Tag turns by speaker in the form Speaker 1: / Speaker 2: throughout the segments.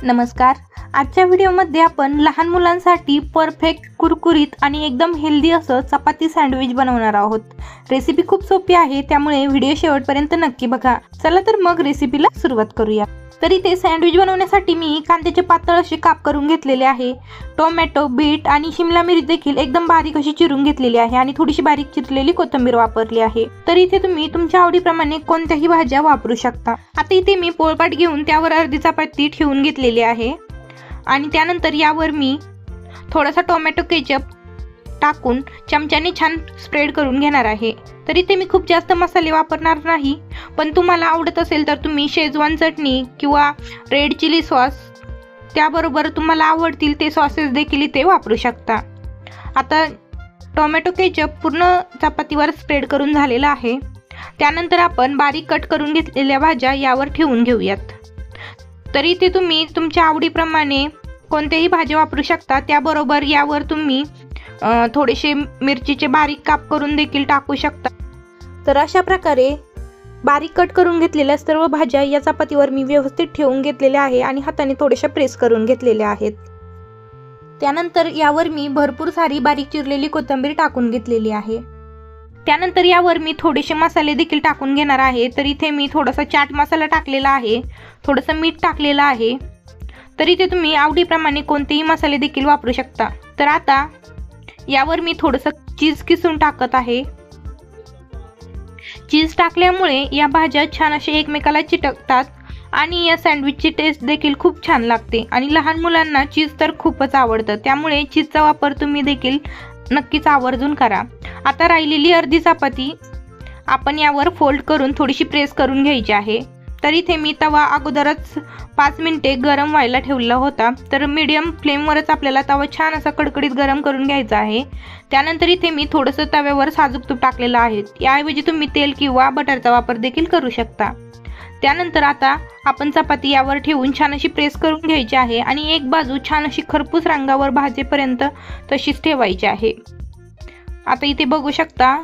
Speaker 1: नमस्कार। आजच्या व्हिडिओमध्ये आपण लहान मुलांसाठी परफेक्ट कुरकुरीत आणि एकदम हेल्दी असं चपाती सँडविच बनवणार आहोत। रेसिपी खूप सोपी आहे, त्यामुळे व्हिडिओ शेवटपर्यंत नक्की बघा। चला तर मग रेसिपीला सुरुवात करूया। तर इथे सँडविच बनवण्यासाठी मी कांद्याचे पातळ असे काप करून घेतलेले आहे। टोमॅटो, बीट आणि शिमला मिरची देखील एकदम बारीक अशी चिरून घेतलेली आहे आणि थोडीशी बारीक चिरलेली कोथिंबीर वापरली आहे। तर इथे तुम्ही तुमच्या आवडीप्रमाणे कोणत्याही भाज्या वापरू शकता। आता इथे मी पोळपाट घेऊन त्यावर अर्धी चपाती ठेवून घेतलेली आहे आणि त्यानंतर यावर मी थोडासा टोमॅटो केचप टाकून चमच्याने छान स्प्रेड करून घेणार आहे। तर इथे मी खूप जास्त मसाले वापरणार नाही, पण तुम्हाला आवडत असेल तर तुम्ही शेजवान चटणी किंवा रेड चिली सॉस त्याबरोबर तुम्हाला आवडतील ते सॉसेस देखील इथे वापरू शकता। आता टोमॅटो केचप पूर्ण चपातीवर स्प्रेड करून झालेला आहे। त्यानंतर आपण बारीक कट करून घेतलेल्या भाज्या यावर ठेवून घेऊयात। तर इथे तुम्ही तुमच्या आवडीप्रमाणे कोणत्याही भाज्या वापरू शकता, त्याबरोबर यावर तुम्ही थोडेसे मिरचीचे बारीक काप करून देखील टाकू शकता। तर अशा प्रकारे बारीक कट करून घेतलेल्या सर्व भाज्या या चपातीवर मी व्यवस्थित ठेवून घेतलेल्या आहे आणि हाताने थोडेशा प्रेस करून घेतलेल्या आहेत। त्यानंतर यावर मी भरपूर सारी बारीक चिरलेली कोथिंबीर टाकून घेतलेली आहे। त्यानंतर यावर मी थोडेसे मसाले देखील टाकून घेणार आहे। तर इथे मी थोडासा चाट मसाला टाकलेला आहे, थोडंसं मीठ टाकलेलं आहे। तर इथे तुम्ही आवडीप्रमाणे कोणतेही मसाले देखील वापरू शकता। तर आता यावर मी थोडंसं चीज किसून टाकत आहे। चीज टाकल्यामुळे या भाज्या छान असे एकमेकाला चिटकतात आणि या सँडविचची टेस्ट देखील खूप छान लागते आणि लहान मुलांना चीज तर खूपच आवडतं, त्यामुळे चीजचा वापर तुम्ही देखील नक्कीच आवर्जून करा। आता राहिलेली अर्धी चपाती आपण यावर फोल्ड करून थोडीशी प्रेस करून घ्यायची आहे। तर इथे मी तवा अगोदरच 5 मिनिटे गरम व्हायला ठेवला होता। तर मीडियम फ्लेमवरच आपल्याला तवा छान असा कडकडीत गरम करून घ्यायचा आहे। त्यानंतर इथे मी थोडंसं तव्यावर साजूक तूप टाकलेलं आहे, याऐवजी तुम्ही तेल किंवा बटरचा वापर देखील करू शकता। त्यानंतर आता आपण चपाती यावर ठेवून छान अशी प्रेस करून घ्यायची आहे आणि एक बाजू छान अशी खरपूस रंगावर भाजेपर्यंत तशीच ठेवायची आहे। आता इथे बघू शकता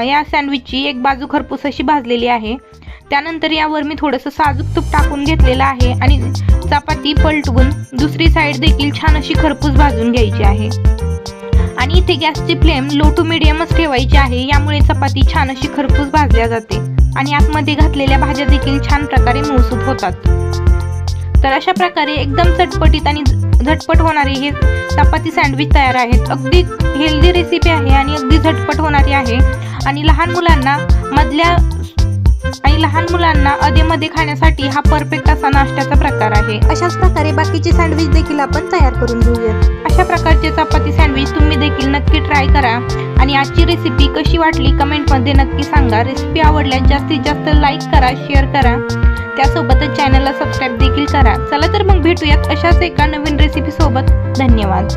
Speaker 1: या सँडविचची एक बाजू खरपूस अशी भाजलेली आहे। त्यानंतर यावर मी थोडंसं साजूक तूप टाकून घेतलेलं आहे आणि चपाती पलटवून दुसरी साईड देखील छान अशी खरपूस भाजून घ्यायची आहे आणि इथे गॅसची फ्लेम लो टू मीडियमच ठेवायची आहे, यामुळे चपाती छान अशी खरपूस भाजल्या जाते आणि आतमध्ये घातलेल्या भाज्या देखील छान प्रकारे मऊसूत होतात। तर अशा प्रकारे एकदम चटपटीत आणि झटपट होणारे हे चपाती सँडविच तयार आहेत। अगदी हेल्दी रेसिपी आहे आणि अगदी झटपट होणारी आहे आणि लहान मुलांना अधेमध्ये खाण्यासाठी हा परफेक्ट असा नाश्त्याचा प्रकार आहे। अशाच प्रकारे बाकीचे सँडविच देखील आपण तयार करून घेऊयात। अशा प्रकारचे चपाती सँडविच तुम्ही देखील नक्की ट्राय करा आणि आजची रेसिपी कशी वाटली कमेंटमध्ये नक्की सांगा। रेसिपी आवडल्यास जास्तीत जास्त लाईक करा, शेअर करा, त्यासोबतच चॅनलला सबस्क्राईब देखील करा। चला तर मग भेटूयात अशाच एका नवीन रेसिपी सोबत। धन्यवाद।